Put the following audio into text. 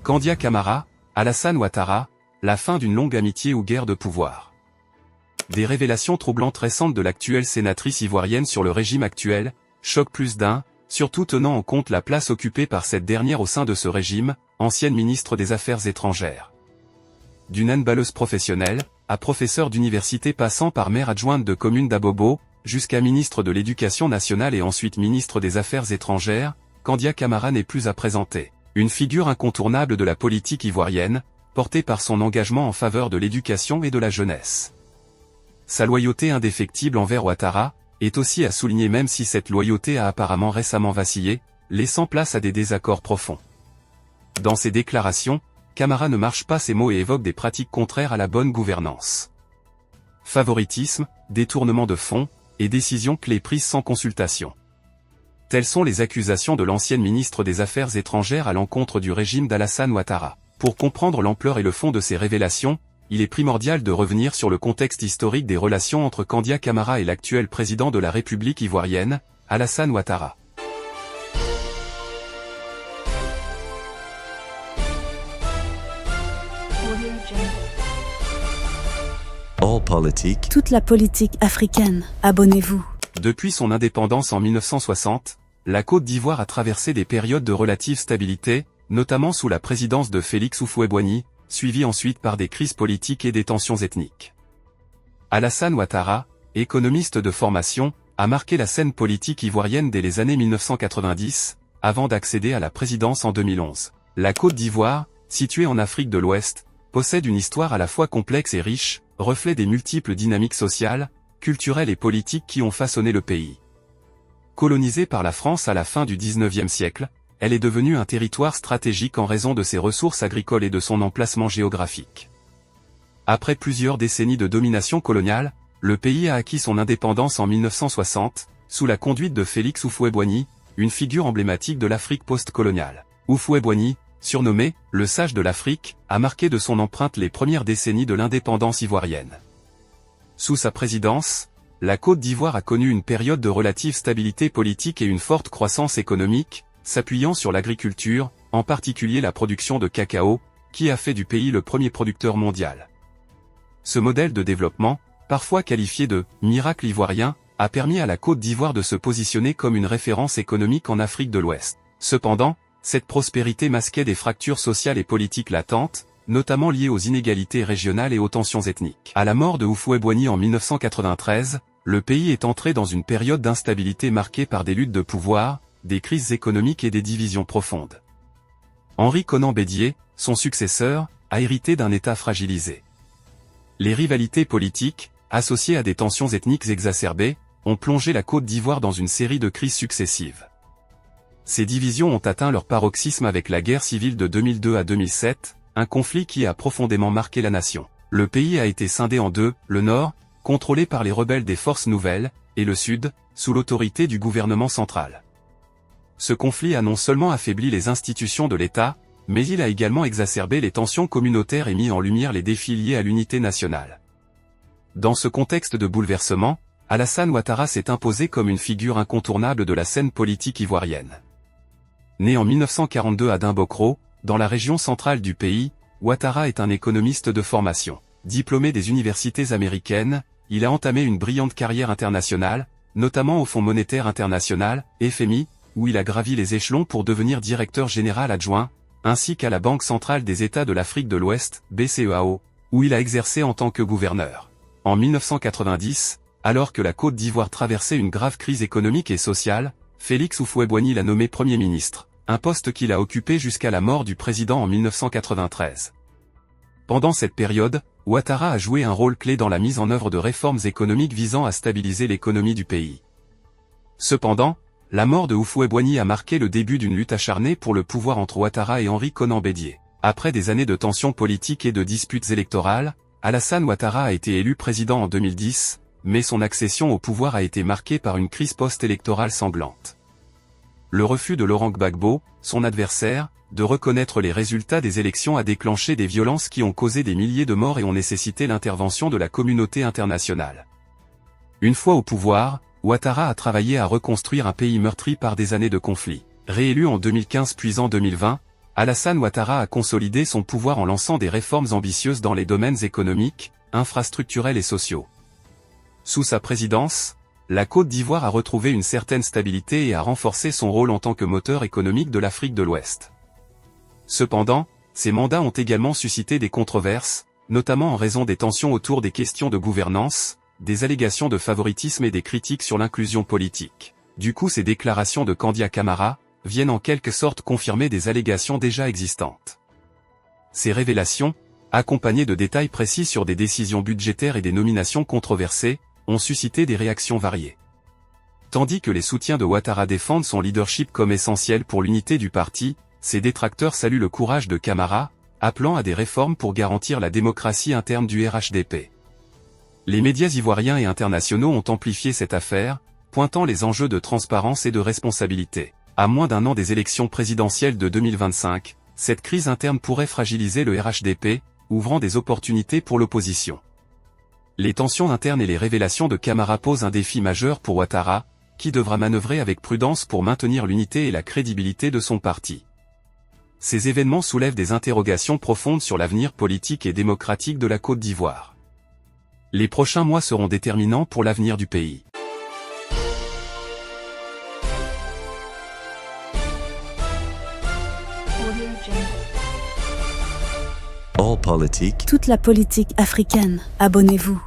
Kandia Camara, Alassane Ouattara, la fin d'une longue amitié ou guerre de pouvoir. Des révélations troublantes récentes de l'actuelle sénatrice ivoirienne sur le régime actuel, choquent plus d'un, surtout tenant en compte la place occupée par cette dernière au sein de ce régime, ancienne ministre des Affaires étrangères. D'une handballeuse professionnelle, à professeure d'université passant par maire adjointe de commune d'Abobo, jusqu'à ministre de l'Éducation nationale et ensuite ministre des Affaires étrangères, Kandia Camara n'est plus à présenter. Une figure incontournable de la politique ivoirienne, portée par son engagement en faveur de l'éducation et de la jeunesse. Sa loyauté indéfectible envers Ouattara est aussi à souligner, même si cette loyauté a apparemment récemment vacillé, laissant place à des désaccords profonds. Dans ses déclarations, Camara ne mâche pas ses mots et évoque des pratiques contraires à la bonne gouvernance. Favoritisme, détournement de fonds, et décisions clés prises sans consultation. Telles sont les accusations de l'ancienne ministre des Affaires étrangères à l'encontre du régime d'Alassane Ouattara. Pour comprendre l'ampleur et le fond de ces révélations, il est primordial de revenir sur le contexte historique des relations entre Kandia Camara et l'actuel président de la République ivoirienne, Alassane Ouattara. Toute la politique africaine, abonnez-vous. Depuis son indépendance en 1960, la Côte d'Ivoire a traversé des périodes de relative stabilité, notamment sous la présidence de Félix Houphouët-Boigny, suivies ensuite par des crises politiques et des tensions ethniques. Alassane Ouattara, économiste de formation, a marqué la scène politique ivoirienne dès les années 1990, avant d'accéder à la présidence en 2011. La Côte d'Ivoire, située en Afrique de l'Ouest, possède une histoire à la fois complexe et riche, reflet des multiples dynamiques sociales, culturelles et politiques qui ont façonné le pays. Colonisée par la France à la fin du XIXe siècle, elle est devenue un territoire stratégique en raison de ses ressources agricoles et de son emplacement géographique. Après plusieurs décennies de domination coloniale, le pays a acquis son indépendance en 1960, sous la conduite de Félix Houphouët-Boigny, une figure emblématique de l'Afrique post-coloniale. Houphouët-Boigny, surnommé « le sage de l'Afrique », a marqué de son empreinte les premières décennies de l'indépendance ivoirienne. Sous sa présidence, la Côte d'Ivoire a connu une période de relative stabilité politique et une forte croissance économique, s'appuyant sur l'agriculture, en particulier la production de cacao, qui a fait du pays le premier producteur mondial. Ce modèle de développement, parfois qualifié de « miracle ivoirien », a permis à la Côte d'Ivoire de se positionner comme une référence économique en Afrique de l'Ouest. Cependant, cette prospérité masquait des fractures sociales et politiques latentes, notamment liées aux inégalités régionales et aux tensions ethniques. À la mort de Houphouët-Boigny en 1993, le pays est entré dans une période d'instabilité marquée par des luttes de pouvoir, des crises économiques et des divisions profondes. Henri Konan Bédié, son successeur, a hérité d'un État fragilisé. Les rivalités politiques, associées à des tensions ethniques exacerbées, ont plongé la Côte d'Ivoire dans une série de crises successives. Ces divisions ont atteint leur paroxysme avec la guerre civile de 2002 à 2007, un conflit qui a profondément marqué la nation. Le pays a été scindé en deux, le nord, contrôlé par les rebelles des Forces Nouvelles, et le sud, sous l'autorité du gouvernement central. Ce conflit a non seulement affaibli les institutions de l'État, mais il a également exacerbé les tensions communautaires et mis en lumière les défis liés à l'unité nationale. Dans ce contexte de bouleversement, Alassane Ouattara s'est imposé comme une figure incontournable de la scène politique ivoirienne. Né en 1942 à Dimbokro, dans la région centrale du pays, Ouattara est un économiste de formation. Diplômé des universités américaines, il a entamé une brillante carrière internationale, notamment au Fonds monétaire international, FMI, où il a gravi les échelons pour devenir directeur général adjoint, ainsi qu'à la Banque centrale des États de l'Afrique de l'Ouest, BCEAO, où il a exercé en tant que gouverneur. En 1990, alors que la Côte d'Ivoire traversait une grave crise économique et sociale, Félix Houphouët-Boigny l'a nommé Premier ministre, un poste qu'il a occupé jusqu'à la mort du président en 1993. Pendant cette période, Ouattara a joué un rôle clé dans la mise en œuvre de réformes économiques visant à stabiliser l'économie du pays. Cependant, la mort de Houphouët-Boigny a marqué le début d'une lutte acharnée pour le pouvoir entre Ouattara et Henri Konan Bédié. Après des années de tensions politiques et de disputes électorales, Alassane Ouattara a été élu président en 2010, mais son accession au pouvoir a été marquée par une crise post-électorale sanglante. Le refus de Laurent Gbagbo, son adversaire, de reconnaître les résultats des élections a déclenché des violences qui ont causé des milliers de morts et ont nécessité l'intervention de la communauté internationale. Une fois au pouvoir, Ouattara a travaillé à reconstruire un pays meurtri par des années de conflits. Réélu en 2015 puis en 2020, Alassane Ouattara a consolidé son pouvoir en lançant des réformes ambitieuses dans les domaines économiques, infrastructurels et sociaux. Sous sa présidence, la Côte d'Ivoire a retrouvé une certaine stabilité et a renforcé son rôle en tant que moteur économique de l'Afrique de l'Ouest. Cependant, ces mandats ont également suscité des controverses, notamment en raison des tensions autour des questions de gouvernance, des allégations de favoritisme et des critiques sur l'inclusion politique. Du coup, ces déclarations de Candia Camara viennent en quelque sorte confirmer des allégations déjà existantes. Ces révélations, accompagnées de détails précis sur des décisions budgétaires et des nominations controversées, ont suscité des réactions variées. Tandis que les soutiens de Ouattara défendent son leadership comme essentiel pour l'unité du parti, ses détracteurs saluent le courage de Camara, appelant à des réformes pour garantir la démocratie interne du RHDP. Les médias ivoiriens et internationaux ont amplifié cette affaire, pointant les enjeux de transparence et de responsabilité. À moins d'un an des élections présidentielles de 2025, cette crise interne pourrait fragiliser le RHDP, ouvrant des opportunités pour l'opposition. Les tensions internes et les révélations de Camara posent un défi majeur pour Ouattara, qui devra manœuvrer avec prudence pour maintenir l'unité et la crédibilité de son parti. Ces événements soulèvent des interrogations profondes sur l'avenir politique et démocratique de la Côte d'Ivoire. Les prochains mois seront déterminants pour l'avenir du pays. Toute la politique africaine. Abonnez-vous.